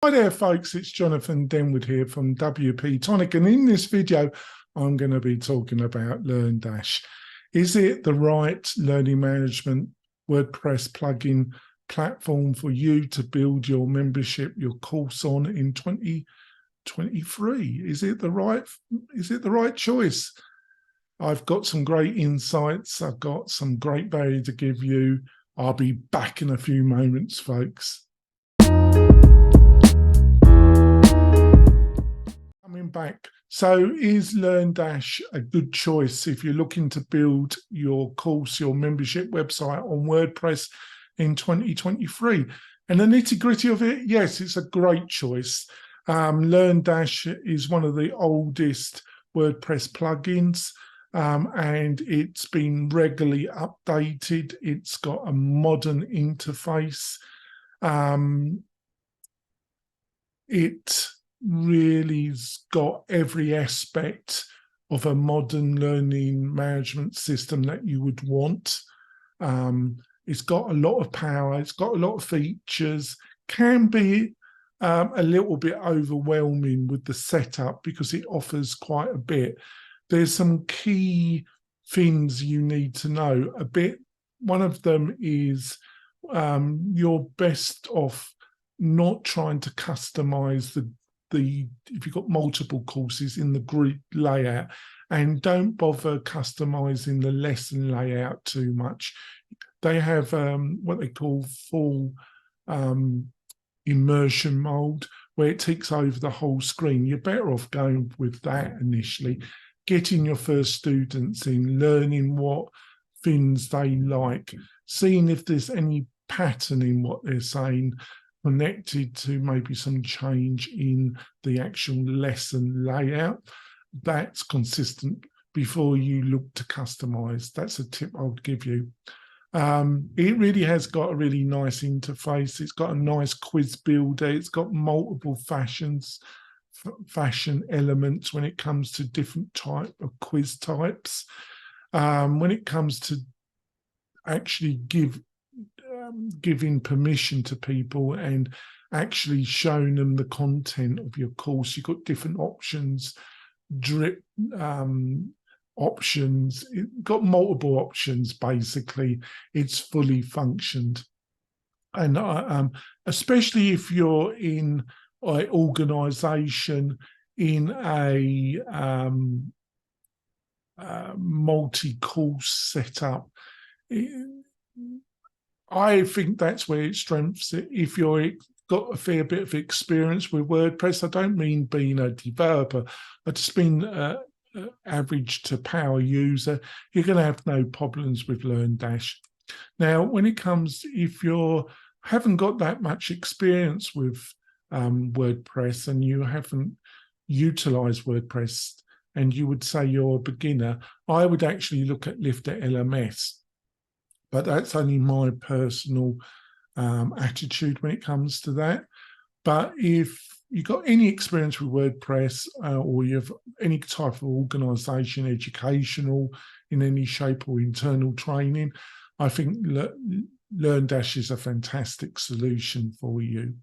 Hi there folks, it's Jonathan Denwood here from WP-Tonic, and in this video I'm going to be talking about LearnDash. Is it the right learning management WordPress plugin platform for you to build your membership, your course on in 2023? Is it the right choice? I've got some great insights. I've got some great value to give you. I'll be back in a few moments, folks. Coming back. So is LearnDash a good choice if you're looking to build your course, your membership website on WordPress in 2023? And the nitty-gritty of it, yes, it's a great choice. LearnDash is one of the oldest WordPress plugins, and it's been regularly updated. It's got a modern interface. It really's got every aspect of a modern learning management system that you would want. It's got a lot of power, it's got a lot of features, can be a little bit overwhelming with the setup because it offers quite a bit. There's some key things you need to know a bit. One of them is you're best off not trying to customize if you've got multiple courses in the group layout, and don't bother customizing the lesson layout too much. They have what they call full immersion mode, where it takes over the whole screen. You're better off going with that initially, getting your first students in, learning what things they like, seeing if there's any pattern in what they're saying, connected to maybe some change in the actual lesson layout. That's consistent before you look to customize. That's a tip I would give you. It really has got a really nice interface. It's got a nice quiz builder. It's got multiple fashion elements when it comes to different type of quiz types. When it comes to actually giving permission to people and actually showing them the content of your course, you've got different options, drip options. It's got multiple options. Basically, it's fully functioned, and especially if you're in an organization in a multi-course setup, I think that's where it strengthens it. If you've got a fair bit of experience with WordPress, I don't mean being a developer, I just mean average to power user, you're going to have no problems with LearnDash. Now, when it comes, if you haven't got that much experience with WordPress and you haven't utilized WordPress and you would say you're a beginner, I would actually look at Lifter LMS. But that's only my personal attitude when it comes to that. But if you've got any experience with WordPress or you have any type of organization, educational, in any shape or internal training, I think LearnDash is a fantastic solution for you.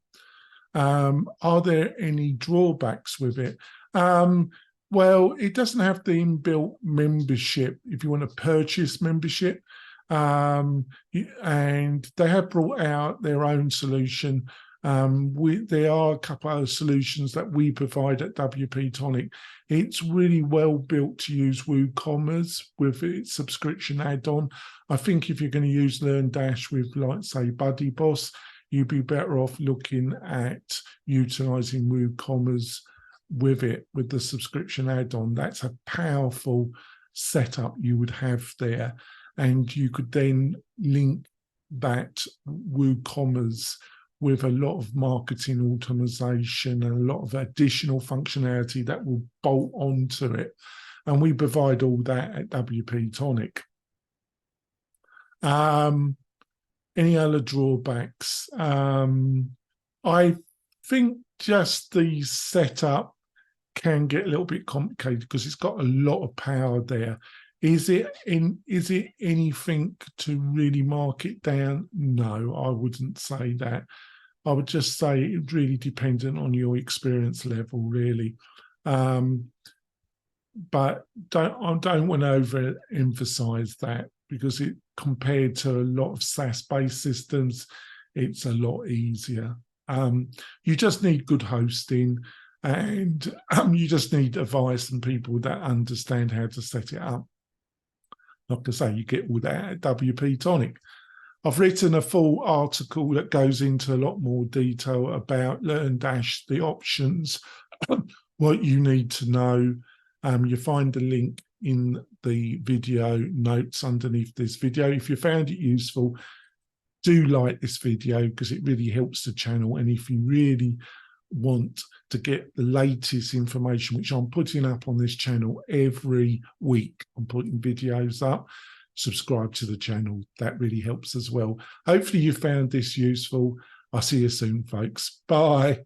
Are there any drawbacks with it? Well, it doesn't have the inbuilt membership if you want to purchase membership. And they have brought out their own solution. There are a couple of solutions that we provide at WP-Tonic. It's really well built to use WooCommerce with its subscription add-on. I think if you're going to use LearnDash with, like, say, BuddyBoss, you'd be better off looking at utilizing WooCommerce with it, with the subscription add-on. That's a powerful setup you would have there. And you could then link that WooCommerce with a lot of marketing automation and a lot of additional functionality that will bolt onto it. And we provide all that at WP-Tonic. Any other drawbacks? I think just the setup can get a little bit complicated because it's got a lot of power there. Is it anything to really mark it down? No, I wouldn't say that. I would just say it's really dependent on your experience level, really. But I don't want to overemphasize that, because it, compared to a lot of SaaS-based systems, it's a lot easier. You just need good hosting, and you just need advice and people that understand how to set it up. Like I say, you get all that at WP-Tonic. I've written a full article that goes into a lot more detail about LearnDash, the options, what you need to know. You find the link in the video notes underneath this video. If you found it useful, do like this video, because it really helps the channel. And if you really want to get the latest information, which I'm putting up on this channel every week, I'm putting videos up, subscribe to the channel. That really helps as well. Hopefully you found this useful. I'll see you soon, folks. Bye.